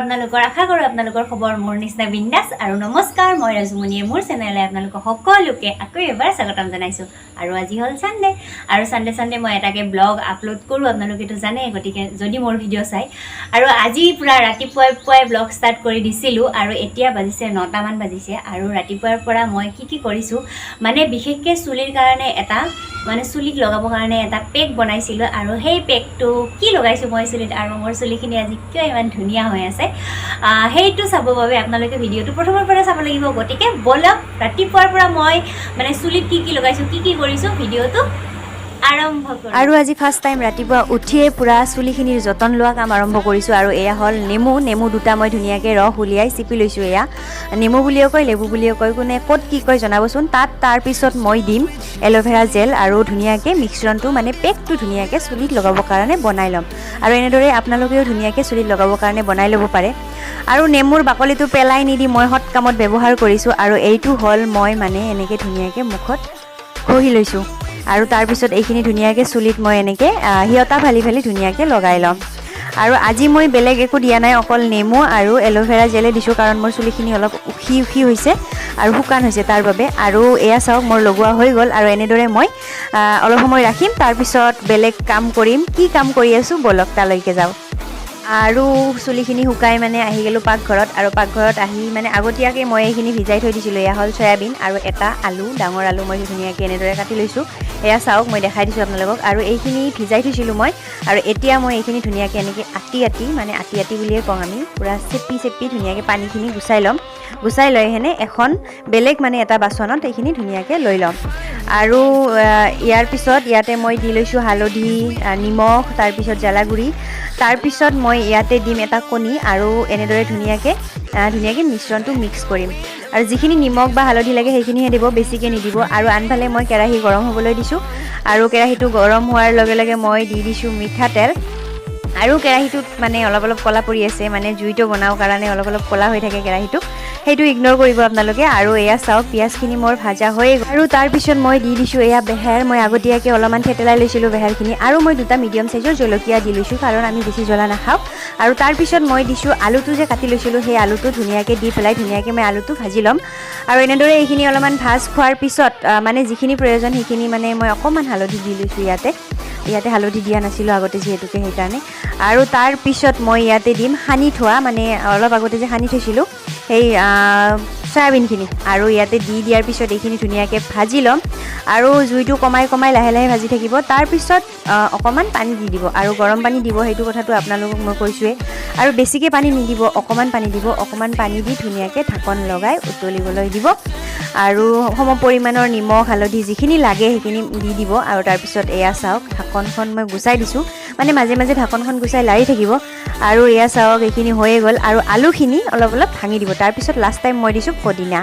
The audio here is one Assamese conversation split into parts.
আপোনালোকৰ আশা কৰোঁ আপোনালোকৰ খবৰ মোৰ নিচিনা বিন্দাস আৰু নমস্কাৰ মই ৰাজুমনিয়ে মোৰ চেনেললৈ আপোনালোকক সকলোকে আকৌ এবাৰ স্বাগতম জনাইছোঁ আৰু আজি হ'ল সানডে আৰু সানডে মই এটাকে ব্লগ আপলোড কৰোঁ আপোনালোকেতো জানে গতিকে যদি মোৰ ভিডিঅ' চাই আৰু আজি পুৰা ৰাতিপুৱাই ব্লগ ষ্টাৰ্ট কৰি দিছিলোঁ আৰু এতিয়া বাজিছে 9টা মান বাজিছে আৰু ৰাতিপুৱাৰ পৰা মই কি কৰিছোঁ মানে বিশেষকৈ চুলিৰ কাৰণে এটা মানে চুলিক লগাবৰ কাৰণে এটা পেক বনাইছিলোঁ আৰু সেই পেকটো কি লগাইছোঁ মই চুলিত আৰু মোৰ চুলিখিনি আজি কিয় ইমান ধুনীয়া হৈ আছে সেইটো চাবৰ বাবে আপোনালোকে ভিডিঅ'টো প্ৰথমৰ পৰা চাব লাগিব গতিকে বলক ৰাতিপুৱাৰ পৰা মই মানে চুলিত কি লগাইছোঁ কি কৰিছোঁ ভিডিঅ'টো আৰম্ভ কৰোঁ আৰু আজি ফাৰ্ষ্ট টাইম ৰাতিপুৱা উঠিয়ে পুৰা চুলিখিনিৰ যতন লোৱা কাম আৰম্ভ কৰিছোঁ আৰু এয়া হ'ল নেমু দুটা মই ধুনীয়াকৈ ৰস উলিয়াই চিপি লৈছোঁ এয়া নেমু বুলিও কয় লেবু বুলিও কয় কোনে ক'ত কি কয় জনাবচোন তাৰপিছত মই দিম এল'ভেৰা জেল আৰু ধুনীয়াকৈ মিশ্ৰণটো মানে পেকটো ধুনীয়াকৈ চুলিত লগাবৰ কাৰণে বনাই ল'ম আৰু এনেদৰে আপোনালোকেও ধুনীয়াকৈ চুলিত লগাবৰ কাৰণে বনাই ল'ব পাৰে আৰু নেমুৰ বাকলিটো পেলাই নিদি মই হট কামত ব্যৱহাৰ কৰিছোঁ আৰু এইটো হ'ল মই মানে এনেকৈ ধুনীয়াকৈ মুখত ঘঁহি লৈছোঁ আৰু তাৰপিছত এইখিনি ধুনীয়াকৈ চুলিত মই এনেকৈ হিয়তা ফালি ধুনীয়াকৈ লগাই ল'ম আৰু আজি মই বেলেগ একো দিয়া নাই অকল নেমু আৰু এল'ভেৰা জেলে দিছোঁ কাৰণ মোৰ চুলিখিনি অলপ উখি হৈছে আৰু শুকান হৈছে তাৰ বাবে আৰু এয়া চাওক মোৰ লগোৱা হৈ গ'ল আৰু এনেদৰে মই অলপ সময় ৰাখিম তাৰপিছত বেলেগ কাম কৰিম কি কাম কৰি আছোঁ বলক তালৈকে যাওঁ আৰু চুলিখিনি শুকাই মানে আহি গ'লোঁ পাকঘৰত আৰু পাকঘৰত আহি মানে আগতীয়াকৈ মই এইখিনি ভিজাই থৈ দিছিলোঁ এয়া হ'ল চয়াবিন আৰু এটা আলু ডাঙৰ আলু মই ধুনীয়াকৈ এনেদৰে কাটি লৈছোঁ এয়া চাওক মই দেখাই দিছোঁ আপোনালোকক আৰু এইখিনি ভিজাই থৈছিলোঁ মই আৰু এতিয়া মই এইখিনি ধুনীয়াকৈ এনেকৈ আটি বুলিয়ে কওঁ আমি পূৰা চেপি ধুনীয়াকৈ পানীখিনি গুচাই লৈ হেনে এখন বেলেগ মানে এটা বাচনত এইখিনি ধুনীয়াকৈ লৈ ল'ম আৰু ইয়াৰ পিছত ইয়াতে মই দি লৈছোঁ হালধি নিমখ তাৰপিছত জ্বালাগুড়ি তাৰপিছত মই ইয়াতে দিম এটা কণী আৰু এনেদৰে ধুনীয়াকৈ মিশ্ৰণটো মিক্স কৰিম আৰু যিখিনি নিমখ বা হালধি লাগে সেইখিনিহে দিব বেছিকৈ নিদিব আৰু আনফালে মই কেৰাহী গৰম হ'বলৈ দিছোঁ আৰু কেৰাহীটো গৰম হোৱাৰ লগে লগে মই দি দিছোঁ মিঠাতেল আৰু কেৰাহীটোত মানে অলপ ক'লা পৰি আছে মানে জুইটো বনাওঁ কাৰণে অলপ ক'লা হৈ থাকে কেৰাহীটো সেইটো ইগন'ৰ কৰিব আপোনালোকে আৰু এয়া চাওক পিঁয়াজখিনি মোৰ ভাজা হৈ গ'ল আৰু তাৰপিছত মই দি দিছোঁ এয়া বেহেৰ মই আগতীয়াকৈ অলপমান থেতেলাই লৈছিলোঁ বেহেৰখিনি আৰু মই 2টা মিডিয়াম চাইজৰ জলকীয়া দি লৈছোঁ কাৰণ আমি বেছি জ্বলা নাখাওঁ আৰু তাৰপিছত মই দিছোঁ আলুটো যে কাটি লৈছিলোঁ সেই আলুটো ধুনীয়াকৈ দি পেলাই ধুনীয়াকৈ মই আলুটো ভাজি ল'ম আৰু এনেদৰে এইখিনি অলপমান ভাজ খোৱাৰ পিছত মানে যিখিনি প্ৰয়োজন সেইখিনি মানে মই অকণমান হালধি দি লৈছোঁ ইয়াতে হালধি দিয়া নাছিলোঁ আগতে যিহেতুকে সেইকাৰণে আৰু তাৰপিছত মই ইয়াতে দিম সানি থোৱা মানে অলপ আগতে যে সানি থৈছিলোঁ সেই চয়াবিনখিনি আৰু ইয়াতে দিয়াৰ পিছত এইখিনি ধুনীয়াকৈ ভাজি ল'ম আৰু জুইটো কমাই লাহে ভাজি থাকিব তাৰপিছত অকণমান পানী দি দিব আৰু গৰম পানী দিব সেইটো কথাটো আপোনালোকক মই কৈছোঁৱেই আৰু বেছিকৈ পানী নিদিব অকণমান পানী দিব অকণমান পানী দি ধুনীয়াকৈ ঢাকন লগাই উতলিবলৈ দিব আৰু সম পৰিমাণৰ নিমখ হালধি যিখিনি লাগে সেইখিনি দি দিব আৰু তাৰপিছত এয়া চাওক ঢাকনখন মই গুচাই দিছোঁ মানে মাজে ঢাকনখন গুচাই লাৰি থাকিব আৰু এয়া চাওক এইখিনি হৈয়ে গ'ল আৰু আলুখিনি অলপ ভাঙি দিব তাৰপিছত লাষ্ট টাইম মই দিছোঁ পদিনা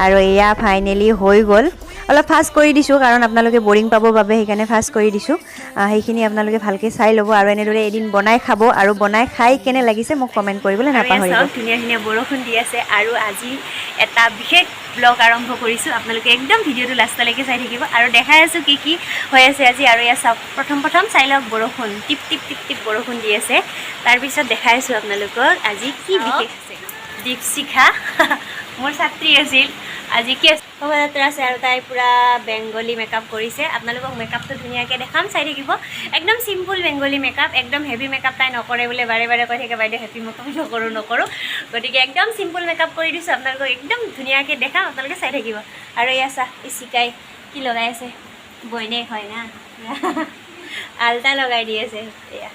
আৰু এয়া ফাইনেলি হৈ গ'ল অলপ ফাষ্ট কৰি দিছোঁ কাৰণ আপোনালোকে বৰিং পাবৰ বাবে সেইকাৰণে ফাষ্ট কৰি দিছোঁ সেইখিনি আপোনালোকে ভালকৈ চাই ল'ব আৰু এনেদৰে এদিন বনাই খাব আৰু বনাই খাই কেনে লাগিছে মোক কমেণ্ট কৰিবলৈ নাপাহৰিব ধুনীয়া বৰষুণ দি আছে আৰু আজি এটা বিশেষ ব্লগ আৰম্ভ কৰিছোঁ আপোনালোকে একদম ভিডিঅ'টো লাষ্টলৈকে চাই থাকিব আৰু দেখাই আছোঁ কি হৈ আছে আজি আৰু ইয়াত চাওক প্ৰথম চাই লওক বৰষুণ টিপ বৰষুণ দি আছে তাৰপিছত দেখাই আছোঁ আপোনালোকক আজি কি বিশেষ আছে দীপশিখা মোৰ ছাত্ৰী আছিল আজি কি শোভাযাত্ৰা আছে আৰু তাই পূৰা বেংগলী মেকআপ কৰিছে আপোনালোকক মেকআপটো ধুনীয়াকৈ দেখাম চাই থাকিব একদম চিম্পুল বেংগলী মেকআপ একদম হেভি মেকআপ তাই নকৰে বোলে বাৰে কৈ থাকে বাইদেউ হেভি মেকআপ নকৰোঁ গতিকে একদম চিম্পুল মেকআপ কৰি দিছোঁ আপোনালোকক একদম ধুনীয়াকৈ দেখাম আপোনালোকে চাই থাকিব আৰু এয়া চাহ চিকাই কি লগাই আছে বইনেক হয় না আলতা লগাই দি আছে এয়া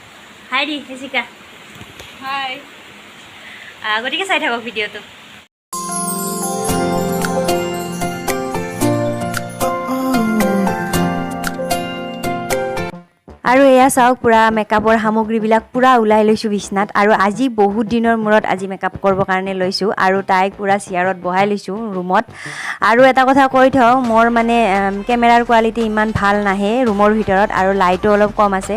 হাই দি চিকা হাই গতিকে চাই থাকক ভিডিঅ'টো আৰু এয়া চাওক পূৰা মেকআপৰ সামগ্ৰীবিলাক পূৰা ওলাই লৈছোঁ বিচনাত আৰু আজি বহুত দিনৰ মূৰত আজি মেকআপ কৰিবৰ কাৰণে লৈছোঁ আৰু তাইক পূৰা চেয়াৰত বহাই লৈছোঁ ৰুমত আৰু এটা কথা কৈ থওঁ মোৰ মানে কেমেৰাৰ কোৱালিটি ইমান ভাল নাহে ৰুমৰ ভিতৰত আৰু লাইটো অলপ কম আছে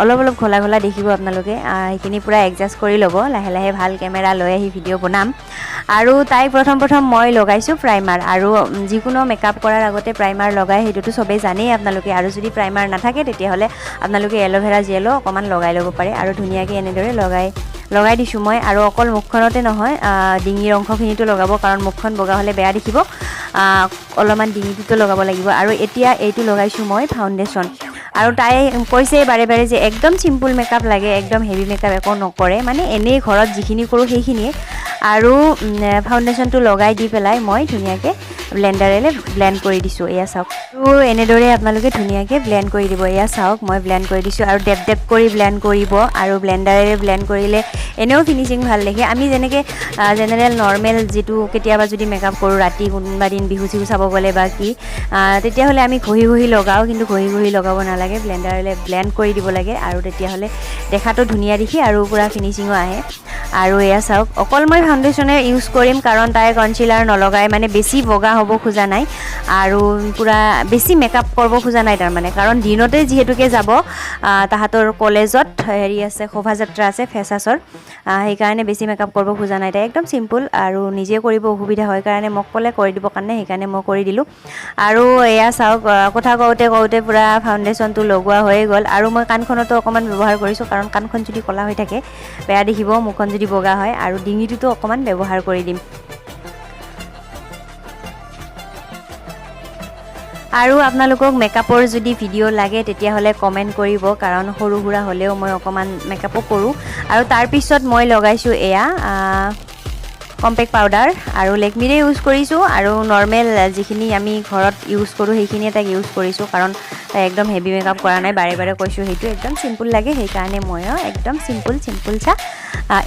অলপ ঘোলা দেখিব আপোনালোকে সেইখিনি পূৰা এডজাষ্ট কৰি ল'ব লাহে ভাল কেমেৰা লৈ আহি ভিডিঅ' বনাম আৰু তাইক প্ৰথম মই লগাইছোঁ প্ৰাইমাৰ আৰু যিকোনো মেকআপ কৰাৰ আগতে প্ৰাইমাৰ লগাই সেইটোতো চবেই জানেই আপোনালোকে আৰু যদি প্ৰাইমাৰ নাথাকে তেতিয়াহ'লে আপোনালোকে এল'ভেৰা জেলো অকণমান লগাই ল'ব পাৰে আৰু ধুনীয়াকৈ এনেদৰে লগাই লগাই দিছোঁ মই। আৰু অকল মুখখনতে নহয়, ডিঙিৰ অংশখিনিতো লগাব, কাৰণ মুখখন বগা হ'লে বেয়া দেখিব। অলপমান ডিঙিটোতো লগাব লাগিব। আৰু এতিয়া এইটো লগাইছোঁ মই ফাউণ্ডেশ্যন। আৰু তাই কৈছে বাৰে বাৰে যে একদম চিম্পুল মেকআপ লাগে, একদম হেভি মেকআপ একো নকৰে, মানে এনেই ঘৰত যিখিনি কৰোঁ সেইখিনিয়ে। আৰু ফাউণ্ডেশ্যনটো লগাই দি পেলাই মই ধুনীয়াকৈ ব্লেণ্ডাৰেৰে ব্লেণ্ড কৰি দিছোঁ। এয়া চাওক, আৰু এনেদৰে আপোনালোকে ধুনীয়াকৈ ব্লেণ্ড কৰি দিব। এয়া চাওক, মই ব্লেণ্ড কৰি দিছোঁ। আৰু ডেপ ডেপ কৰি ব্লেণ্ড কৰিব। আৰু ব্লেণ্ডাৰেৰে ব্লেণ্ড কৰিলে এনেও ফিনিচিং ভাল দেখে। আমি যেনেকৈ জেনেৰেল নৰ্মেল যিটো কেতিয়াবা যদি মেকআপ কৰোঁ ৰাতি কোনোবা দিন বিহু চিহু চাব গ'লে বা কি, তেতিয়াহ'লে আমি ঘঁহি ঘঁহি লগাওঁ, কিন্তু ঘঁহি ঘঁহি লগাব নালাগে, ব্লেণ্ডাৰেৰে ব্লেণ্ড কৰি দিব লাগে। আৰু তেতিয়াহ'লে দেখাটো ধুনীয়া দেখি আৰু পূৰা ফিনিচিঙো আহে। আৰু এয়া চাওক, অকল মই ফাউণ্ডেশ্যনে ইউজ কৰিম, কাৰণ তাই কনচিলাৰ নলগাই, মানে বেছি বগা হ'ব খোজা নাই আৰু পূৰা বেছি মেকআপ কৰিব খোজা নাই তাৰমানে, কাৰণ দিনতে যিহেতুকে যাব, তাহাঁতৰ কলেজত হেৰি আছে, শোভাযাত্ৰা আছে ফেচাছৰ, সেইকাৰণে বেছি মেকআপ কৰিব খোজা নাই তাই, একদম চিম্পুল। আৰু নিজে কৰিব অসুবিধা হয় কাৰণে মোক ক'লে কৰি দিবৰ কাৰণে, সেইকাৰণে মই কৰি দিলোঁ। আৰু এয়া চাওক, কথা কওঁতে কওঁতে পূৰা ফাউণ্ডেশ্যনটো লগোৱা হৈয়ে গ'ল। আৰু মই কাণখনতো অকণমান ব্যৱহাৰ কৰিছোঁ, কাৰণ কাণখন যদি ক'লা হৈ থাকে বেয়া দেখিব, মুখখন যদি বগা হয়। আৰু ডিঙিটোতো অকণমান ব্যৱহাৰ কৰি দিম। আৰু আপোনালোকক মেকআপৰ যদি ভিডিঅ' লাগে তেতিয়াহ'লে কমেণ্ট কৰিব, কাৰণ সৰু সুৰা হ'লেও মই অকণমান মেকআপো কৰোঁ। আৰু তাৰপিছত মই লগাইছোঁ এয়া কম্পেক্ট পাউডাৰ, আৰু লেকমিৰে ইউজ কৰিছোঁ। আৰু নৰ্মেল যিখিনি আমি ঘৰত ইউজ কৰোঁ সেইখিনিয়ে তাইক ইউজ কৰিছোঁ, কাৰণ তাই একদম হেভি মেকআপ কৰা নাই। বাৰে বাৰে কৈছোঁ সেইটো একদম চিম্পুল লাগে, সেইকাৰণে ময়ো একদম চিম্পুল চা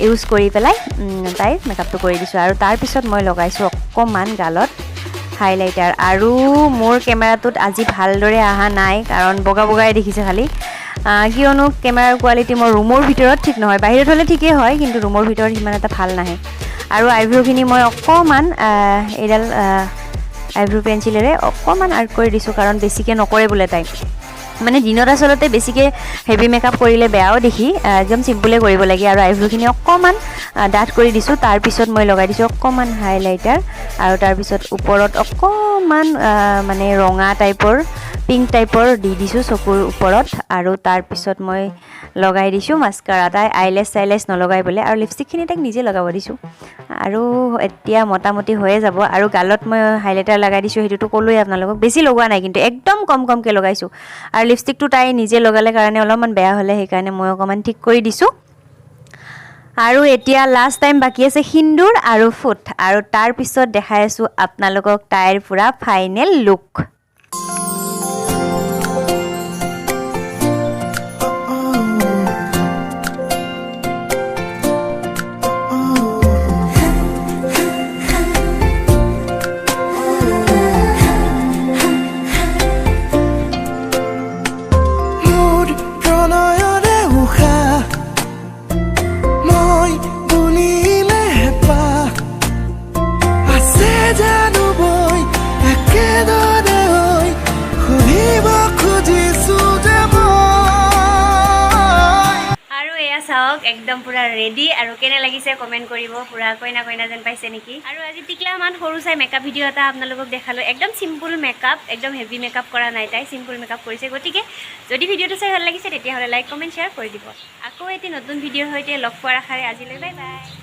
ইউজ কৰি পেলাই তাইৰ মেকআপটো কৰি দিছোঁ। আৰু তাৰপিছত মই লগাইছোঁ অকণমান গালত হাইলাইটাৰ। আৰু মোৰ কেমেৰাটোত আজি ভালদৰে অহা নাই, কাৰণ বগা বগাই দেখিছে খালি, কিয়নো কেমেৰাৰ কোৱালিটি মোৰ ৰুমৰ ভিতৰত ঠিক নহয়, বাহিৰত হ'লে ঠিকেই হয়, কিন্তু ৰুমৰ ভিতৰত সিমান এটা ভাল নাহে। আৰু আইব্ৰ'খিনি মই অকণমান এইডাল আইব্ৰ' পেঞ্চিলেৰে অকণমান আৰ্ট কৰি দিছোঁ, কাৰণ বেছিকৈ নকৰে বোলে তাই, মানে দিনত আচলতে বেছিকৈ হেভি মেকআপ কৰিলে বেয়াও দেখি, একদম চিম্পুলে কৰিব লাগে। আৰু আইব্ৰ'খিনি অকণমান ডাঠ কৰি দিছোঁ। তাৰপিছত মই লগাই দিছোঁ অকণমান হাইলাইটাৰ, আৰু তাৰপিছত ওপৰত অকণমান মানে ৰঙা টাইপৰ, পিংক টাইপৰ দি দিছোঁ চকুৰ ওপৰত। আৰু তাৰপিছত মই লগাই দিছোঁ মাস্কাৰা। তাই আইলেছ চাইলেছ নলগাই বোলে, আৰু লিপষ্টিকখিনি তাইক নিজে লগাব দিছোঁ। আৰু এতিয়া মোটামুটি হৈয়ে যাব। আৰু গালত মই হাইলাইটাৰ লগাই দিছোঁ, সেইটোতো ক'লোৱেই আপোনালোকক, বেছি লগোৱা নাই, কিন্তু একদম কমকৈ লগাইছোঁ। আৰু লিপষ্টিকটো তাই নিজে লগালে কাৰণে অলপমান বেয়া হ'লে, সেইকাৰণে মই অকণমান ঠিক কৰি দিছোঁ। আৰু এতিয়া লাষ্ট টাইম বাকী আছে সিন্দুৰ আৰু ফুট, আৰু তাৰপিছত দেখাই আছোঁ আপোনালোকক তাইৰ পূৰা ফাইনেল লুক। চাওক একদম পুৰা ৰেডি। আৰু কেনে লাগিছে কমেণ্ট কৰিব, পুৰা কইনা কইনা যেন পাইছে নেকি। আৰু আজি টিকলামান সৰু চাই মেকআপ ভিডিঅ' এটা আপোনালোকক দেখালোঁ, একদম চিম্পুল মেকআপ, একদম হেভি মেকআপ কৰা নাই তাই, চিম্পুল মেকআপ কৰিছে। গতিকে যদি ভিডিঅ'টো চাই ভাল লাগিছে তেতিয়াহ'লে লাইক কমেণ্ট শ্বেয়াৰ কৰি দিব। আকৌ এটি নতুন ভিডিঅ'ৰ সৈতে লগ পোৱাৰ আশাৰে আজিলৈ বাই বাই।